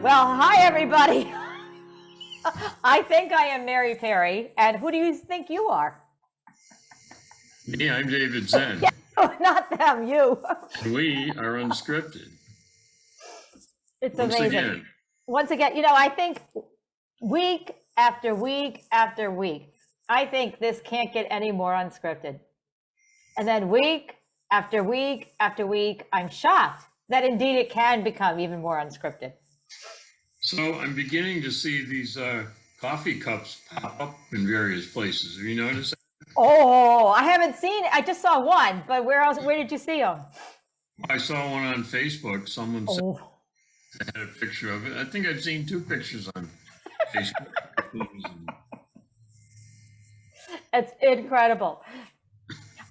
Well, hi, everybody. I think I am Mary Perry. And who do you think you are? Me, I'm David Zen. Yeah, not them, you. We are Unscripted. It's amazing. Once again, you know, I think week after week after week, I think this can't get any more unscripted. And then week after week after week, I'm shocked that indeed it can become even more unscripted. So I'm beginning to see these coffee cups pop up in various places. Have you noticed that? Oh, I haven't seen it. I just saw one, but where else? Where did you see them? I saw one on Facebook. Someone had a picture of it. I think I've seen two pictures on Facebook. It's incredible.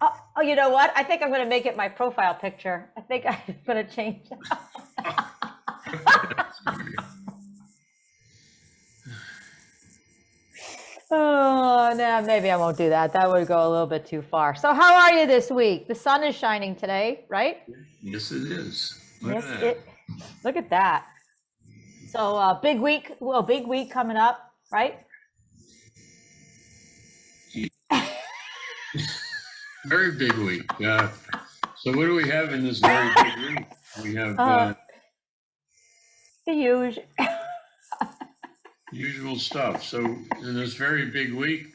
Oh, you know what? I think I'm going to make it my profile picture. I think I'm going to change it. Oh, no, maybe I won't do that. That would go a little bit too far. So how are you this week? The sun is shining today, right? Yes, it is. Look at that. So big week coming up, right? Very big week. So what do we have in this very big week? We have the usual stuff. So in this very big week,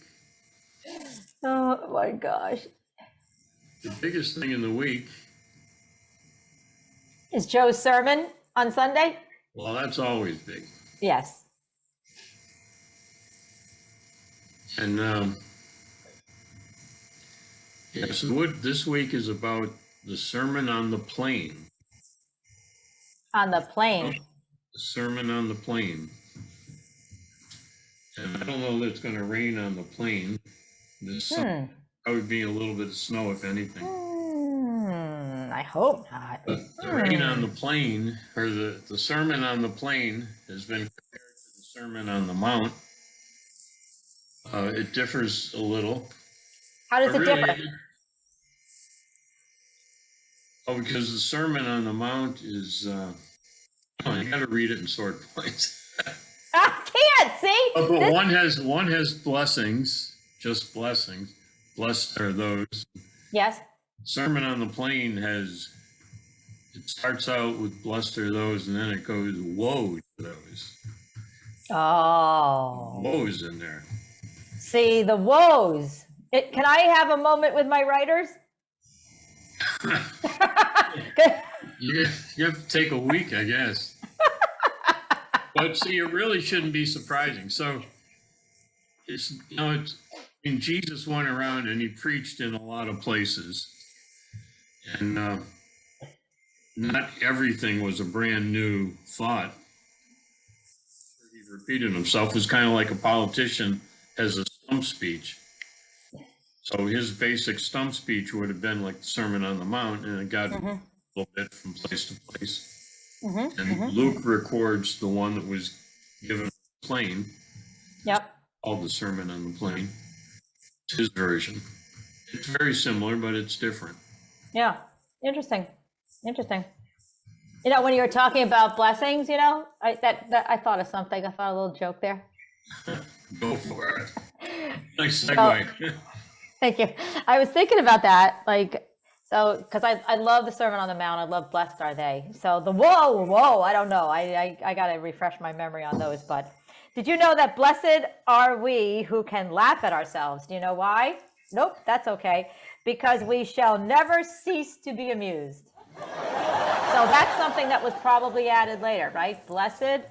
oh my gosh, the biggest thing in the week is Joe's sermon on Sunday. Well, that's always big. Yes. And so what this week is about the Sermon on the Plain. On the plane. The Sermon on the Plain. And I don't know that it's going to rain on the plane. There's probably be a little bit of snow, if anything. I hope not. But the rain on the plane, or the Sermon on the Plain, has been compared to the Sermon on the Mount. It differs a little. How does it differ? Oh, because the Sermon on the Mount is, you got to read it in sword points. I can't see. Oh, but one has blessings, just blessings. Blessed are those. Yes. Sermon on the Plain it starts out with blessed are those, and then it goes woe to those. Oh. Woes in there. See, the woes. Can I have a moment with my writers? You have to take a week, I guess. But see, it really shouldn't be surprising. So Jesus went around and he preached in a lot of places, and not everything was a brand new thought. He repeated himself. It was kind of like a politician has a stump speech. So his basic stump speech would have been like the Sermon on the Mount, and it got a little bit from place to place. And Luke records the one that was given on the plane. Yep. Called the Sermon on the Plain. It's his version. It's very similar, but it's different. Yeah. Interesting. You know, when you were talking about blessings, you know, I thought of something. I thought a little joke there. Go for it. Nice segue. Thank you. I was thinking about that, because I love the Sermon on the Mount. I love blessed are they. So the whoa, I don't know. I got to refresh my memory on those. But did you know that blessed are we who can laugh at ourselves? Do you know why? Nope, that's okay. Because we shall never cease to be amused. So that's something that was probably added later, right? Blessed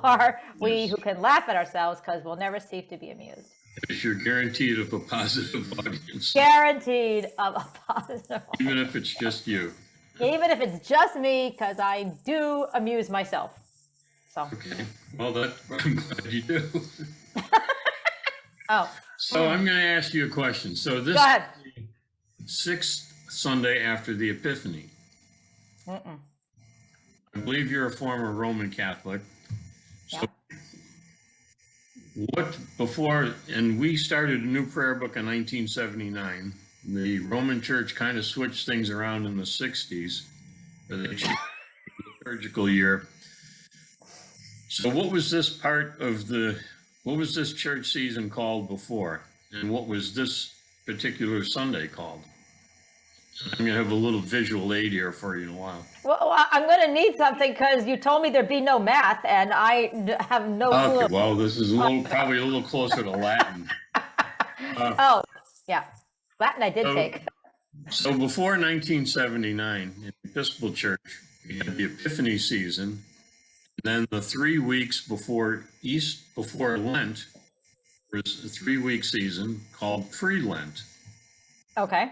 are we who can laugh at ourselves because we'll never cease to be amused. If you're guaranteed of a positive audience. Guaranteed of a positive audience. Even if it's just you. Even if it's just me, because I do amuse myself. So. Okay. Well, I'm glad you do. Oh. So I'm going to ask you a question. So this Go ahead. is the 6th Sunday after the Epiphany. I believe you're a former Roman Catholic. So and we started a new prayer book in 1979. The Roman Church kind of switched things around in the 60s. They changed the liturgical year. So what was this what was this church season called before? And what was this particular Sunday called? I'm going to have a little visual aid here for you in a while. Well, I'm going to need something because you told me there'd be no math, and I have no clue. Okay, well, this is probably a little closer to Latin. Oh, yeah. Latin I did take. So before 1979, in the Episcopal Church, we had the Epiphany season. And then the 3 weeks before Lent, was a 3-week season called Pre-Lent. Okay.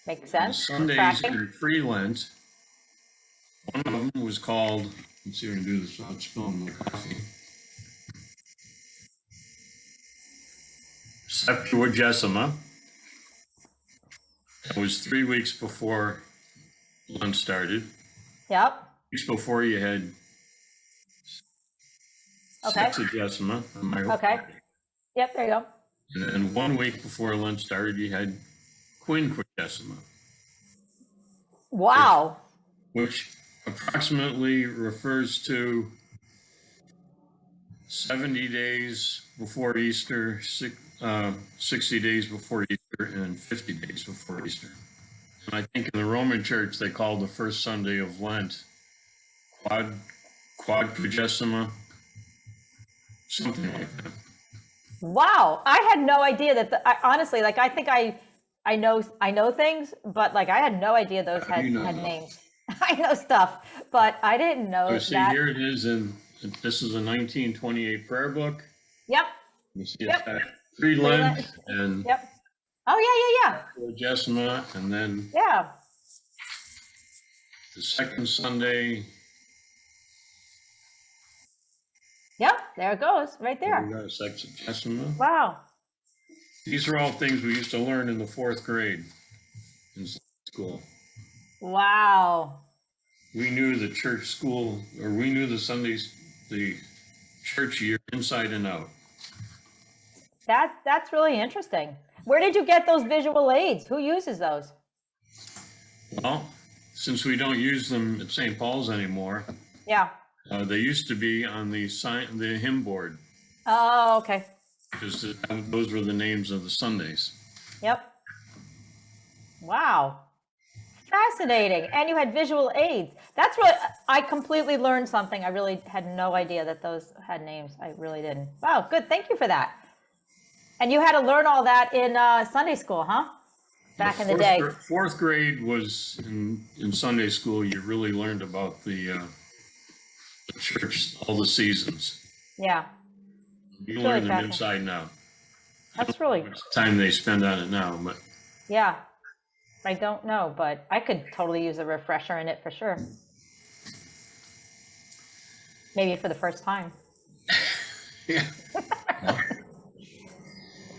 Makes sense. The Sundays Tracking. in Pre-Lent, one of them was called, let's see if I can do this without spilling my coffee. Septuagesima. That was 3 weeks before Lent started. Yep. Weeks before you had Okay. Sexagesima. Okay. Yep, there you go. And then 1 week before Lent started, you had Quinquagesima, Wow. which approximately refers to 70 days before Easter, 60 days before Easter, and 50 days before Easter. And I think in the Roman Church, they called the first Sunday of Lent Quadquagesima, something like that. Wow. I had no idea that honestly, like I think I know things, but like I had no idea those had names. I know stuff, but I didn't know So see, that. here it is this is a 1928 prayer book. Yep. You see Yep. it's got Pre-Lent and Yep. Oh yeah. Quadquagesima, and then Yeah. the second Sunday. Yep. There it goes, right We there. got a Sexagesima. Wow. These are all things we used to learn in the 4th grade in school. Wow. We knew the church school, or we knew the church year inside and out. That's really interesting. Where did you get those visual aids? Who uses those? Well, since we don't use them at St. Paul's anymore, Yeah. they used to be on the hymn board, Oh, okay. because those were the names of the Sundays. Yep. Wow. Fascinating. And you had visual aids. That's really, I completely learned something. I really had no idea that those had names. I really didn't. Wow, good. Thank you for that. And you had to learn all that in Sunday school, huh? Back in the day. 4th grade was in Sunday school. You really learned about the church, all the seasons. Yeah. You Really learn them fascinating. inside and out. That's really, How much time they spend on it now, but yeah. I don't know, but I could totally use a refresher in it for sure. Maybe for the first time. yeah.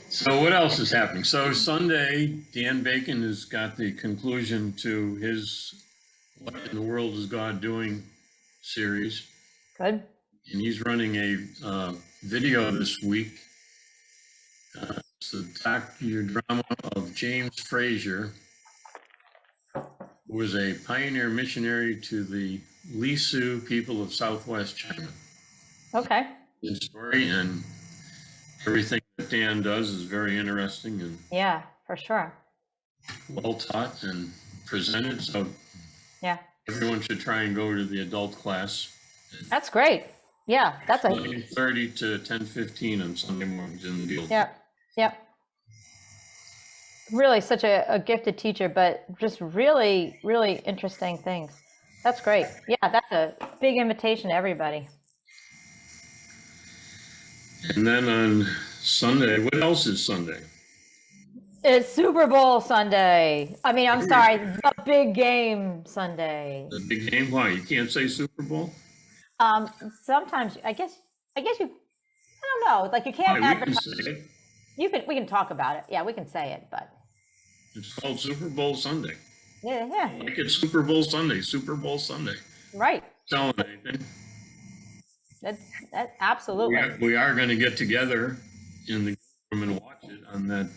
So what else is happening? So Sunday, Dan Bacon has got the conclusion to his "What in the World is God Doing" series, Good. and he's running a video this week. It's the docudrama of James Frazier, who was a pioneer missionary to the Lisu people of Southwest China. Okay. His story and everything that Dan does is very interesting and Yeah, for sure. well taught and presented. So Yeah. everyone should try and go to the adult class. That's great. Yeah, that's a 9:30 to 10:15 on Sunday mornings in the field. Yep. Really such a gifted teacher, but just really, really interesting things. That's great. Yeah, that's a big invitation to everybody. And then on Sunday, what else is Sunday? It's Super Bowl Sunday. I mean, I'm sorry, the big game Sunday. The big game? Why? You can't say Super Bowl? Sometimes I guess you, I don't know, like you can't Why, we can advertise. say it. We can talk about it. Yeah, we can say it, but It's called Super Bowl Sunday. yeah, Like it's Super Bowl Sunday, Super Bowl Sunday. right. Telling anything. That absolutely. We are going to get together in the room and watch it on that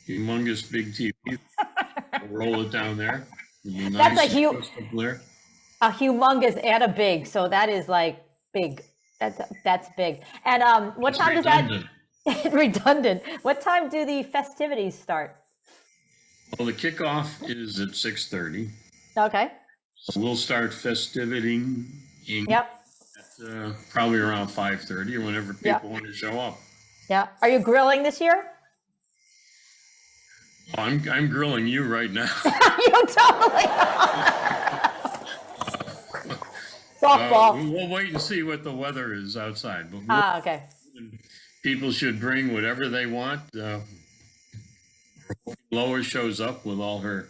humongous big TV. We'll roll it down there. It'll be That's nice a and crystal clear. A humongous and a big, so that is like big. That's big. And what It's time redundant. does that redundant? What time do the festivities start? Well, the kickoff is at 6:30. Okay. So we'll start festivitying Yep. at probably around 5:30 or whenever people Yep. want to show up. Yeah. Are you grilling this year? Oh, I'm grilling you right now. You totally are. Softball. We'll wait and see what the weather is outside. But Okay. people should bring whatever they want. Lois shows up with all her.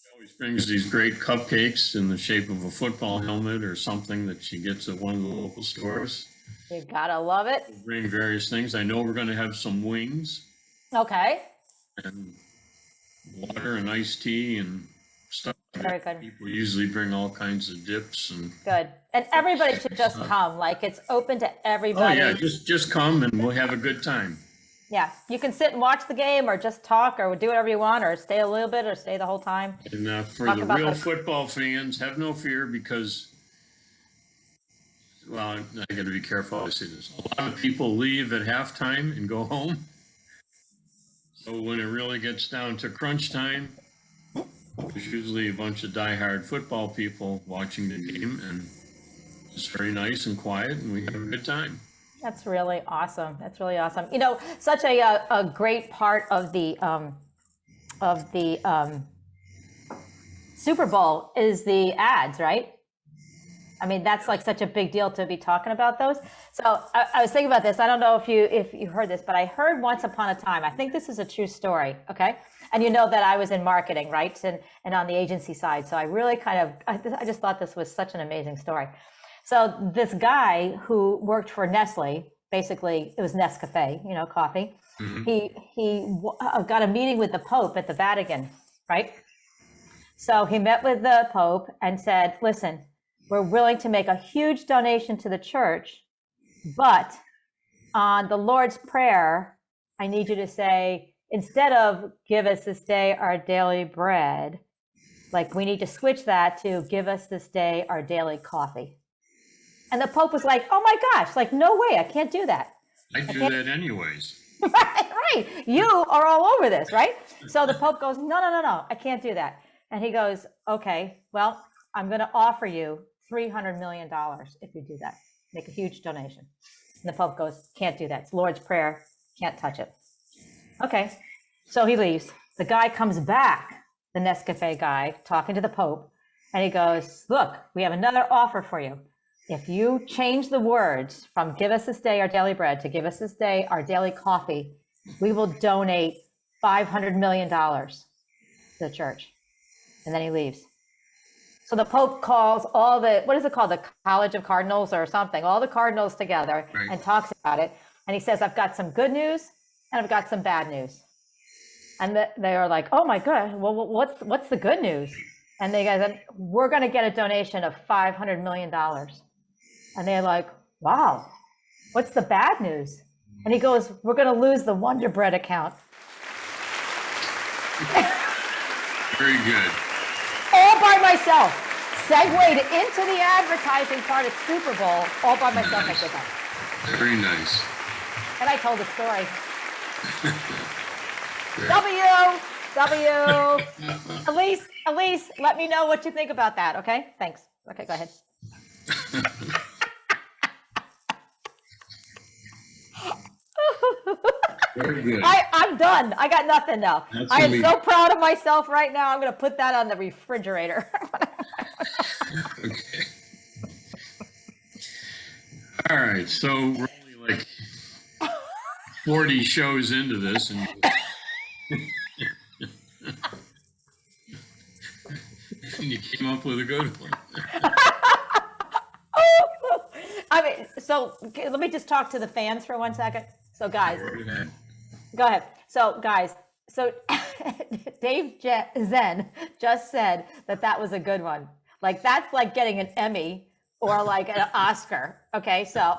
She always brings these great cupcakes in the shape of a football helmet or something that she gets at one of the local stores. You gotta love it. We'll bring various things. I know we're going to have some wings Okay. and water and iced tea and stuff. Very good. People usually bring all kinds of dips and. Good. And everybody should just come. Like, it's open to Oh everybody. yeah, just come and we'll have a good time. Yeah. You can sit and watch the game or just talk or do whatever you want or stay a little bit or stay the whole time. And for Talk the about real the- football fans, have no fear because, well, I got to be careful how I say this. A lot of people leave at halftime and go home. So when it really gets down to crunch time, there's usually a bunch of diehard football people watching the game, and it's very nice and quiet, and we have a good time. That's really awesome. That's really awesome. You know, such a great part of the Super Bowl is the ads, right? I mean, that's like such a big deal to be talking about those. So I was thinking about this. I don't know if you heard this, but I heard once upon a time, I think this is a true story. Okay. And you know that I was in marketing, right? And on the agency side. So I really I just thought this was such an amazing story. So this guy who worked for Nestle, basically it was Nescafe, you know, coffee. Mhm. He got a meeting with the Pope at the Vatican, right? So he met with the Pope and said, listen, we're willing to make a huge donation to the church, but on the Lord's Prayer, I need you to say, instead of give us this day our daily bread, like we need to switch that to give us this day our daily coffee. And the Pope was like, oh my gosh, like, no way, I can't do that. I do that anyways. Right. You are all over this, right? So the Pope goes, no, I can't do that. And he goes, okay, well, I'm going to offer you $300 million if you do that. Make a huge donation. And the Pope goes, can't do that. It's Lord's Prayer. Can't touch it. Okay. So he leaves. The guy comes back, the Nescafe guy, talking to the Pope. And he goes, look, we have another offer for you. If you change the words from give us this day our daily bread to give us this day our daily coffee, we will donate $500 million to the church. And then he leaves. So the Pope calls all the, what is it called? The College of Cardinals or something, all the cardinals together Right. and talks about it. And he says, I've got some good news and I've got some bad news. And they are like, oh my God, well, what's the good news? And they go, we're going to get a donation of $500 million. And they're like, wow, what's the bad news? And he goes, we're going to lose the Wonder Bread account. Very good. All by myself. Segued into the advertising part of Super Bowl, all by myself. I did that. Very nice. And I told the story. W. Elise, let me know what you think about that, okay? Thanks. Okay, go ahead. Very good. I'm done. I got nothing now. That's I am amazing. so proud of myself right now. I'm going to put that on the refrigerator. Okay. All right, so we're only like 40 shows into this, and you came up with a good one. I mean, so let me just talk to the fans for 1 second. So guys, Go ahead. go ahead. So guys, so Dave Zen just said that was a good one. Like that's like getting an Emmy or like an Oscar. Okay, so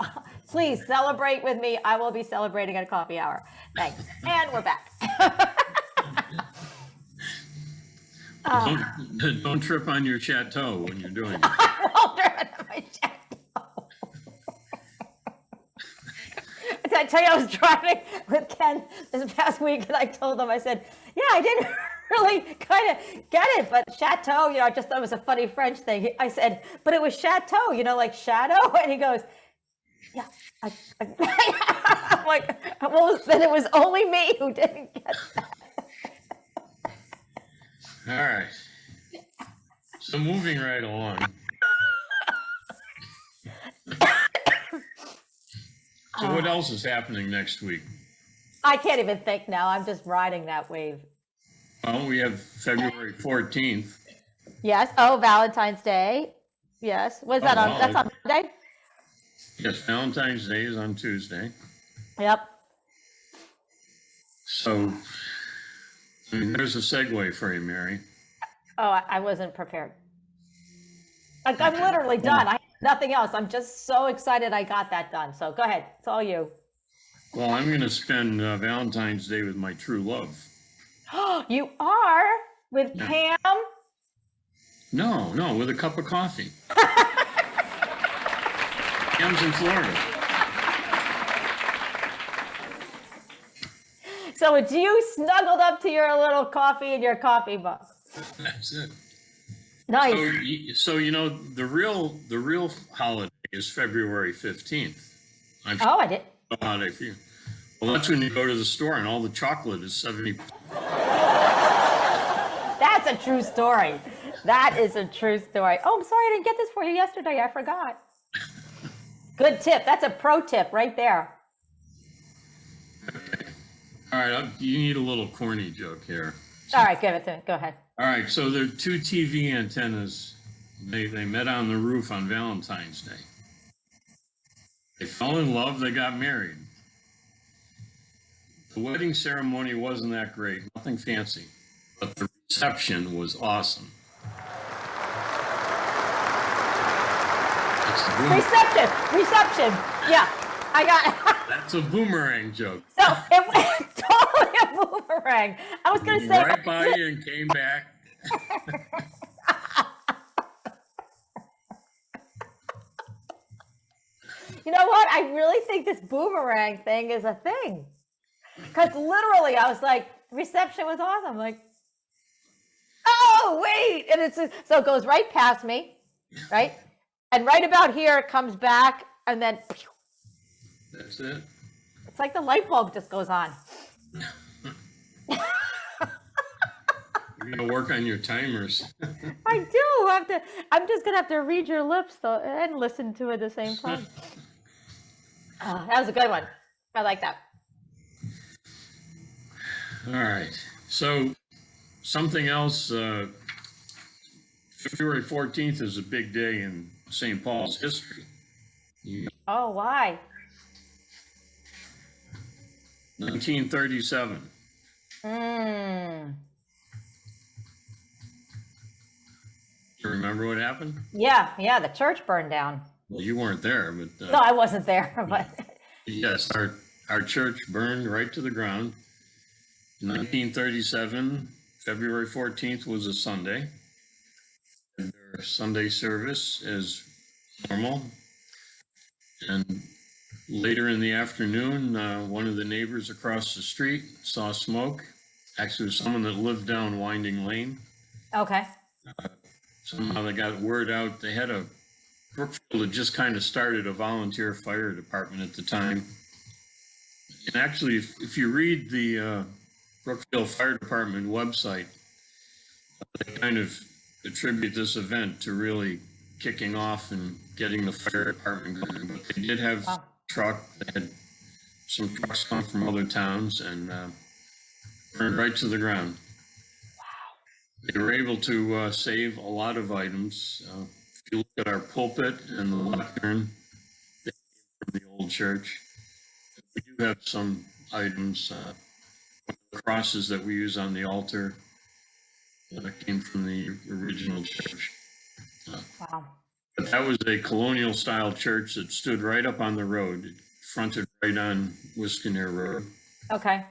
please celebrate with me. I will be celebrating at a coffee hour. Thanks. And we're back. Don't trip on your chateau when you're doing it. Walter, my chateau. I tell you, I was driving with Ken this past week, and I told him, I said, yeah, I didn't really kind of get it, but chateau, I just thought it was a funny French thing. I said, but it was chateau, like shadow. And he goes, yeah. I'm like, well, then it was only me who didn't get that. All right. So moving right along. So what else is happening next week? I can't even think now. I'm just riding that wave. Well, we have February 14th. Yes. Oh, Valentine's Day. Yes. Was that on? That's on Monday. Yes, Valentine's Day is on Tuesday. Yep. So, there's a segue for you, Mary. Oh, I wasn't prepared. I'm literally done. I have nothing else. I'm just so excited I got that done. So go ahead. It's all you. Well, I'm going to spend Valentine's Day with my true love. You are? With Pam? No, with a cup of coffee. Pam's in Florida. So it's you snuggled up to your little coffee in your coffee mug. That's it. Nice. So the real holiday is February 15th. I did. Holiday for you. Well, that's when you go to the store and all the chocolate is 70%. That's a true story. That is a true story. Oh, I'm sorry I didn't get this for you yesterday. I forgot. Good tip. That's a pro tip right there. Okay. All right, you need a little corny joke here. All right, give it to me. Go ahead. All right, so there are two TV antennas. They met on the roof on Valentine's Day. They fell in love. They got married. The wedding ceremony wasn't that great. Nothing fancy. But the reception was awesome. Reception. Yeah, I got it. That's a boomerang joke. So it was totally a boomerang. I was going to say. Right by you and came back. You know what? I really think this boomerang thing is a thing. Because literally, I was like, reception was awesome. Like, oh, wait. And so it goes right past me, right? And right about here, it comes back, and then. That's it. It's like the light bulb just goes on. You're going to work on your timers. I do. I'm just going to have to read your lips though and listen to it at the same time. That was a good one. I like that. All right. So something else, February 14th is a big day in St. Paul's history. Oh, why? 1937. You remember what happened? Yeah, the church burned down. Well, you weren't there, but no, I wasn't there. But yes, our church burned right to the ground. 1937, February 14th was a Sunday. And their Sunday service as normal. And later in the afternoon, one of the neighbors across the street saw smoke. Actually, it was someone that lived down Winding Lane. Okay. Somehow they got word out. They had Brookfield had just kind of started a volunteer fire department at the time. And actually, if you read the Brookfield Fire Department website, they kind of attribute this event to really kicking off and getting the fire department going. But they did have they had some trucks come from other towns and burned right to the ground. Wow. They were able to save a lot of items. If you look at our pulpit and the lectern from the old church, we do have some items. The crosses that we use on the altar came from the original church. Wow. But that was a colonial style church that stood right up on the road. It fronted right on Wiskaner Road. Okay.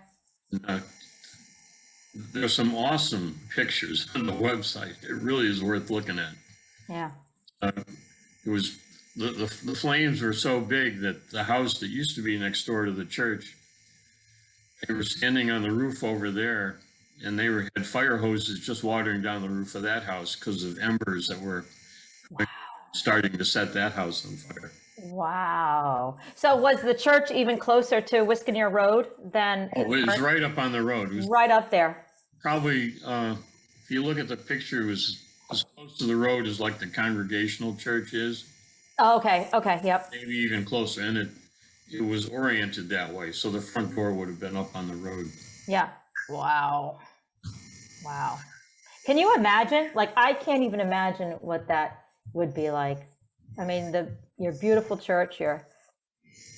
There's some awesome pictures on the website. It really is worth looking at. Yeah. It was the flames were so big that the house that used to be next door to the church, they were standing on the roof over there, and had fire hoses just watering down the roof of that house because of embers that were starting to set that house on fire. Wow. So was the church even closer to Wiskaneer Road than? Oh, it was right up on the road. It was right up there. probably, if you look at the picture, it was as close to the road as like the Congregational Church is. Oh, okay. Okay. Yep. Maybe even closer. And it was oriented that way. So the front door would have been up on the road. Yeah. Wow. Wow. Can you imagine? Like, I can't even imagine what that would be like. I mean, your beautiful church, your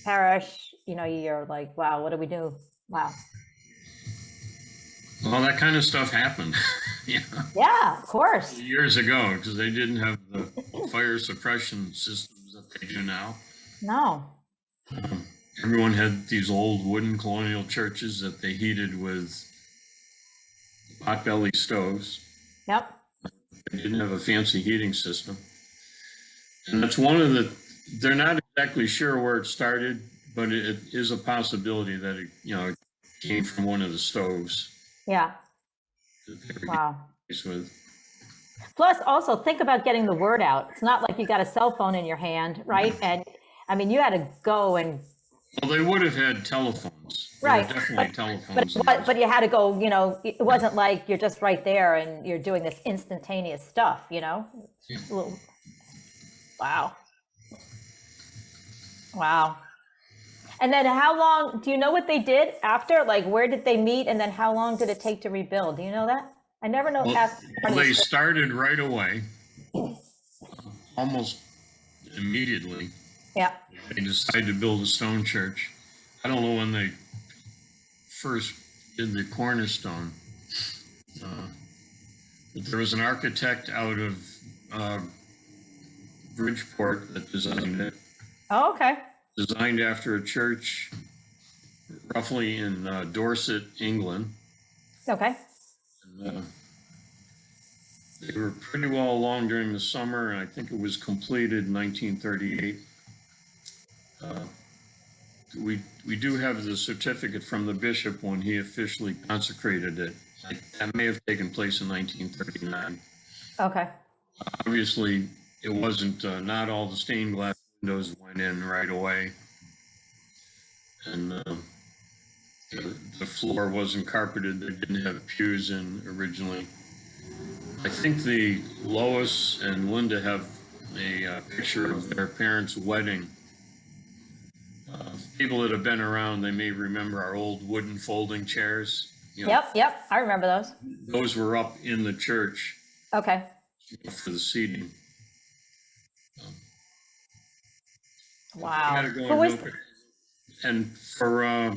parish, you're like, wow, what do we do? Wow. Well, that kind of stuff happened. Yeah. Yeah, of course. Years ago, because they didn't have the fire suppression systems that they do now. No. Everyone had these old wooden colonial churches that they heated with potbelly stoves. Yep. They didn't have a fancy heating system. And that's they're not exactly sure where it started, but it is a possibility that it came from one of the stoves. Yeah. Wow. With. Plus, also think about getting the word out. It's not like you got a cell phone in your hand, right? And I mean, you had to go and. Well, they would have had telephones. Right. Definitely telephones. But you had to go. It wasn't like you're just right there and you're doing this instantaneous stuff. Yeah. Wow. Wow. And then how long, do you know what they did after? Like, where did they meet? And then how long did it take to rebuild? Do you know that? I never know. Well, they started right away, almost immediately. Yeah. They decided to build a stone church. I don't know when they first did the cornerstone. But there was an architect out of Bridgeport that designed it. Oh, okay. Designed after a church roughly in Dorset, England. Okay. And, they were pretty well along during the summer, and I think it was completed in 1938. We do have the certificate from the bishop when he officially consecrated it. That may have taken place in 1939. Okay. Obviously, it wasn't, not all the stained glass windows went in right away. And the floor wasn't carpeted. They didn't have pews in originally. I think the Lois and Linda have a picture of their parents' wedding. People that have been around, they may remember our old wooden folding chairs. Yep. I remember those. Those were up in the church. Okay. For the seating. Wow. And for,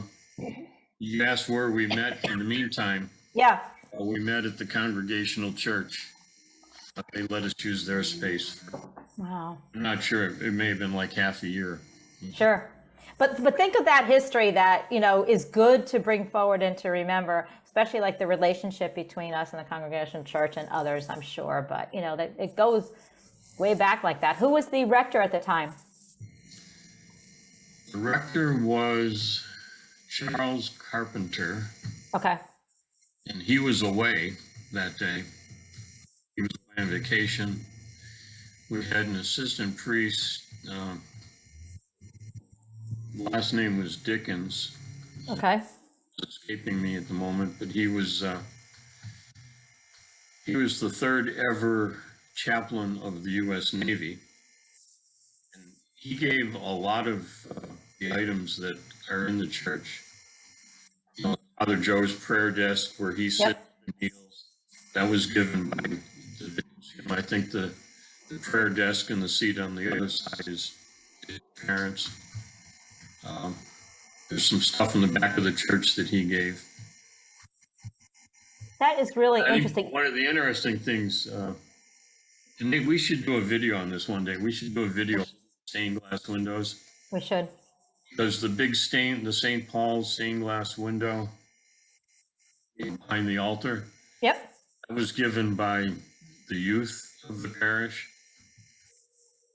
you asked where we met in the meantime. Yeah. We met at the Congregational Church. They let us use their space. Wow. I'm not sure. It may have been like half a year. Sure. But think of that history that, is good to bring forward and to remember, especially like the relationship between us and the Congregational Church and others, I'm sure. But, that it goes way back like that. Who was the rector at the time? The rector was Charles Carpenter. Okay. And he was away that day. He was away on vacation. We had an assistant priest. The last name was Dickens. Okay. It's escaping me at the moment, but he was the third ever chaplain of the U.S. Navy. And he gave a lot of the items that are in the church. Father Joe's prayer desk where he sits and kneels, that was given by the bishops. I think the prayer desk and the seat on the other side is his parents. There's some stuff in the back of the church that he gave. That is really interesting. One of the interesting things, and maybe we should do a video on this one day. We should do a video of stained glass windows. We should. Because the big the St. Paul's stained glass window behind the altar. Yep. That was given by the youth of the parish.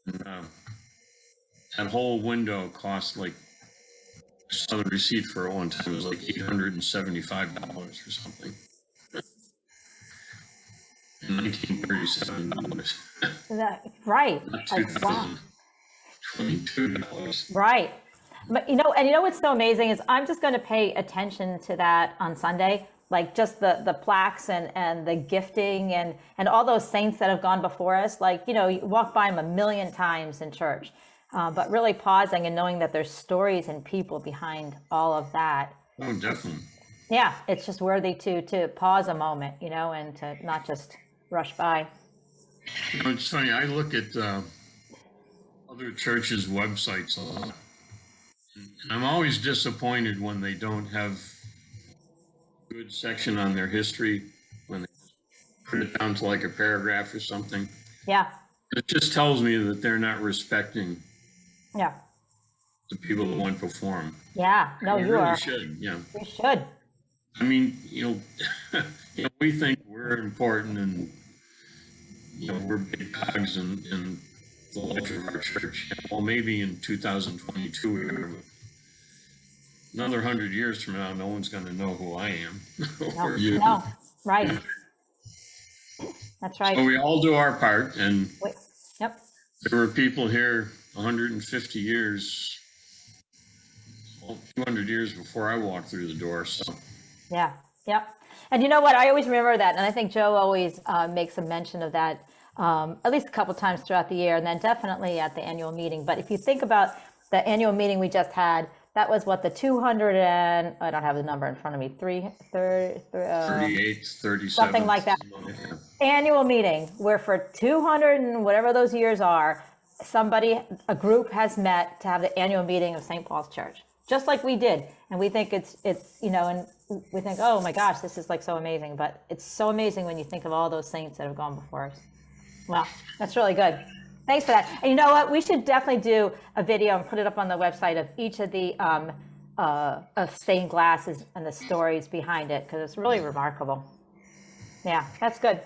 And, that whole window cost like, I saw the receipt for it one time, it was like $875 or something. $1937. Right. Not Wow. $2,022. Right. But what's so amazing is I'm just going to pay attention to that on Sunday, like just the plaques and the gifting and all those saints that have gone before us. Like, you walk by them a million times in church, but really pausing and knowing that there's stories and people behind all of that. Oh, definitely. Yeah, it's just worthy to pause a moment, and to not just rush by. It's funny, I look at other churches' websites a lot. And I'm always disappointed when they don't have a good section on their history, when they put it down to like a paragraph or something. Yeah. It just tells me that they're not respecting Yeah. the people that went before them. Yeah. No, We you really are. should, yeah. You should. I mean, we think we're important and, we're big cogs in the life of our church. Well, maybe in 2022 we are, but another 100 years from now, no one's going to know who I am. Or you. No, right. That's right. So we all do our part, and Yep. there were people here 150 years, 200 years before I walked through the door. So Yeah. Yep. And you know what? I always remember that, and I think Joe always makes a mention of that at least a couple times throughout the year, and then definitely at the annual meeting. But if you think about the annual meeting we just had, that was what, the 200 and I don't have the number in front of me, 38, 37, something like that. Annual meeting where for 200 and whatever those years are, a group has met to have the annual meeting of St. Paul's Church, just like we did. And we think it's and we think, oh my gosh, this is like so amazing. But it's so amazing when you think of all those saints that have gone before us. Well, that's really good. Thanks for that. And you know what? We should definitely do a video and put it up on the website of each of the of stained glasses and the stories behind it, because it's really remarkable. Yeah, that's good.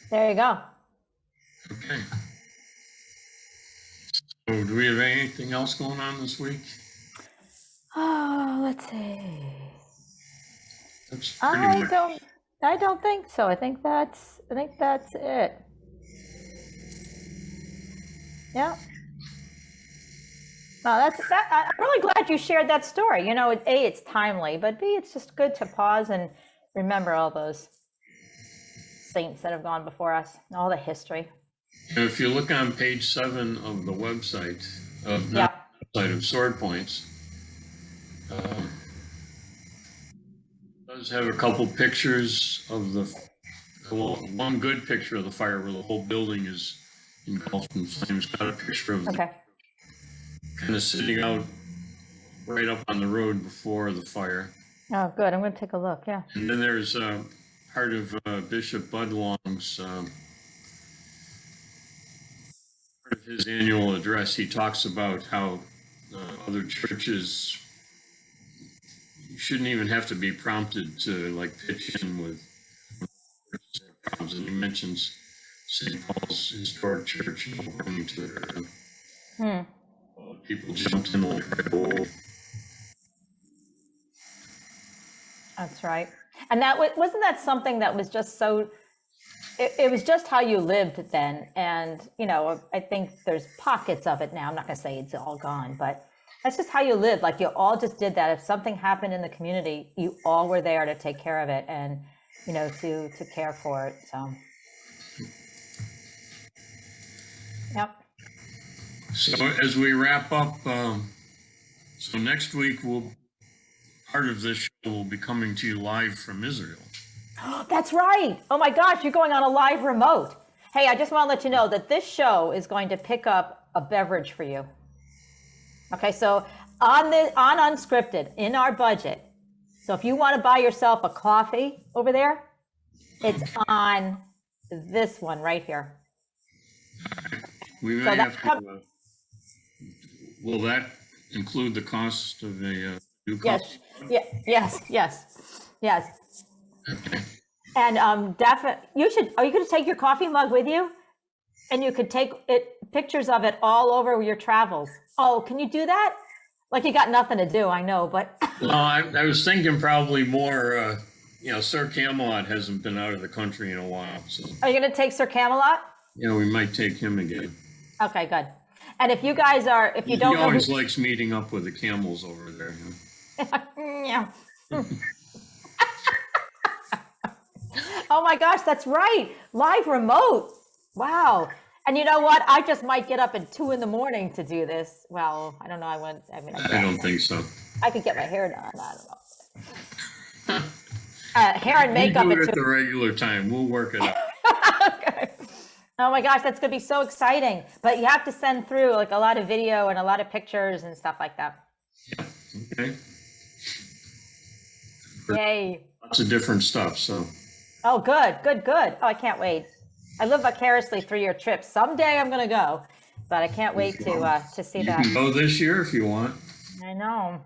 There you go. Okay. So do we have anything else going on this week? Oh, let's see. That's pretty much. I don't think so. I think that's it. Yeah. No, I'm really glad you shared that story. A, it's timely, but B, it's just good to pause and remember all those saints that have gone before us, all the history. And if you look on page 7 of the website of Sword Points, does have a couple pictures of one good picture of the fire where the whole building is engulfed in flames. Got a picture of Okay. kind of sitting out right up on the road before the fire. Oh, good. I'm going to take a look. Yeah. And then there's part of Bishop Budlong's part of his annual address. He talks about how other churches shouldn't even have to be prompted to like pitch in with problems. And he mentions St. Paul's Historic Church according to their people jumped in like right away. That's right. And that wasn't that something that was just so. It was just how you lived then, and I think there's pockets of it now. I'm not going to say it's all gone, but that's just how you lived. Like you all just did that. If something happened in the community, you all were there to take care of it and to care for it. So, yep. So as we wrap up, so next week part of this show will be coming to you live from Israel. That's right. Oh my gosh, you're going on a live remote. Hey, I just want to let you know that this show is going to pick up a beverage for you. Okay, so on Unscripted, in our budget, so if you want to buy yourself a coffee over there, it's on this one right here. We may have to, will that include the cost of a new coffee? Yes. Okay. And are you going to take your coffee mug with you? And you could take pictures of it all over your travels. Oh, can you do that? Like you got nothing to do, I know, but Well, I was thinking probably more, Sir Camelot hasn't been out of the country in a while, so, are you going to take Sir Camelot? we might take him again. Okay, good. And if you guys are, if you He don't know, always likes meeting up with the camels over there. yeah. Oh my gosh, that's right. Live remote. Wow. And you know what? I just might get up at 2 a.m. to do this. Well, I don't know. I don't think so. I could get my hair done. I don't know. Hair and makeup We do it at at 2. the regular time. We'll work it out. Okay. Oh my gosh, that's going to be so exciting. But you have to send through like a lot of video and a lot of pictures and stuff like that. Yeah. Okay. Yay. Lots of different stuff. So. Oh, good. Oh, I can't wait. I live vicariously through your trip. Someday I'm going to go, but I can't wait to see You that. can go this year if you want. I know.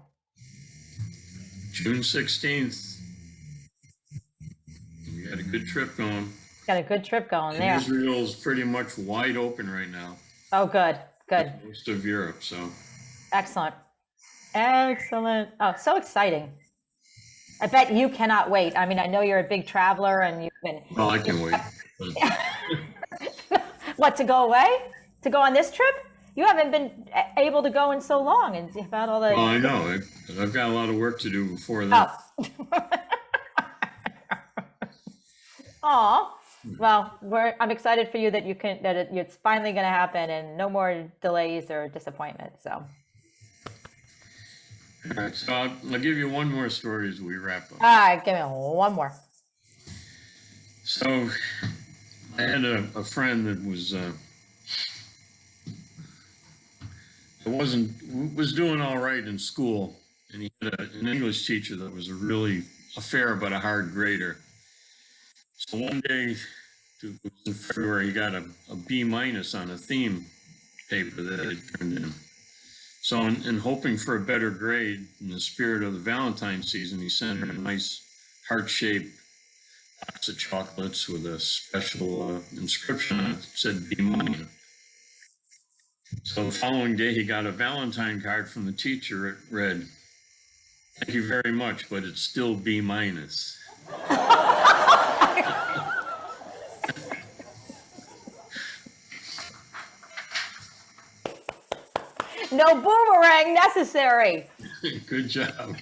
June 16th. We got a good trip going. Got a good trip going And there. Israel's pretty much wide open right now. Oh, good. Most of Europe, so. Excellent. Oh, so exciting. I bet you cannot wait. I mean, I know you're a big traveler and you've been. Well, I can wait. What, to go away? To go on this trip? You haven't been able to go in so long, and about all the. Well, I know. I've got a lot of work to do before that. Oh. Aw. Well, I'm excited for you that it's finally going to happen and no more delays or disappointment. So. All right, so I'll give you one more story as we wrap up. All right, give me one more. So I had a friend that was doing all right in school, and he had an English teacher that was a fair but a hard grader. So one day, it was in February, he got a B- on a theme paper that he turned in. So in hoping for a better grade, in the spirit of the Valentine season, he sent her a nice heart-shaped box of chocolates with a special inscription on it that said B-. So the following day, he got a Valentine card from the teacher. It read, "Thank you very much, but it's still B-." No boomerang necessary. Good job.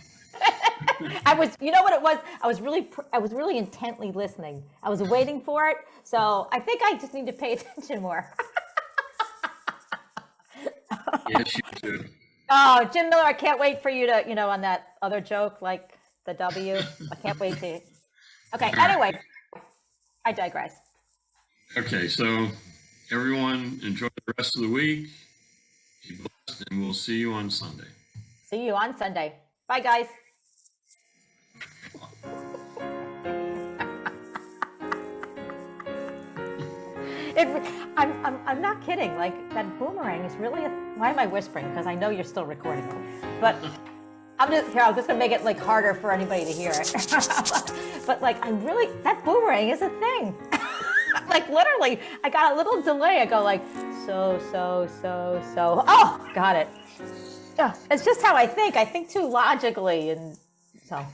You know what it was? I was really intently listening. I was waiting for it. So I think I just need to pay attention more. Yes, you do. Oh, Jim Miller, I can't wait for you to, on that other joke, like the W. I can't wait to. Okay, anyway, I digress. Okay, so everyone enjoy the rest of the week. Be blessed, and we'll see you on Sunday. See you on Sunday. Bye, guys. I'm not kidding. Like, that boomerang is really why am I whispering? Because I know you're still recording. But I'm just gonna make it like harder for anybody to hear it. But like, that boomerang is a thing. Like, literally, I got a little delay. I go like, so. Oh, got it. Yeah, it's just how I think. I think too logically, and so.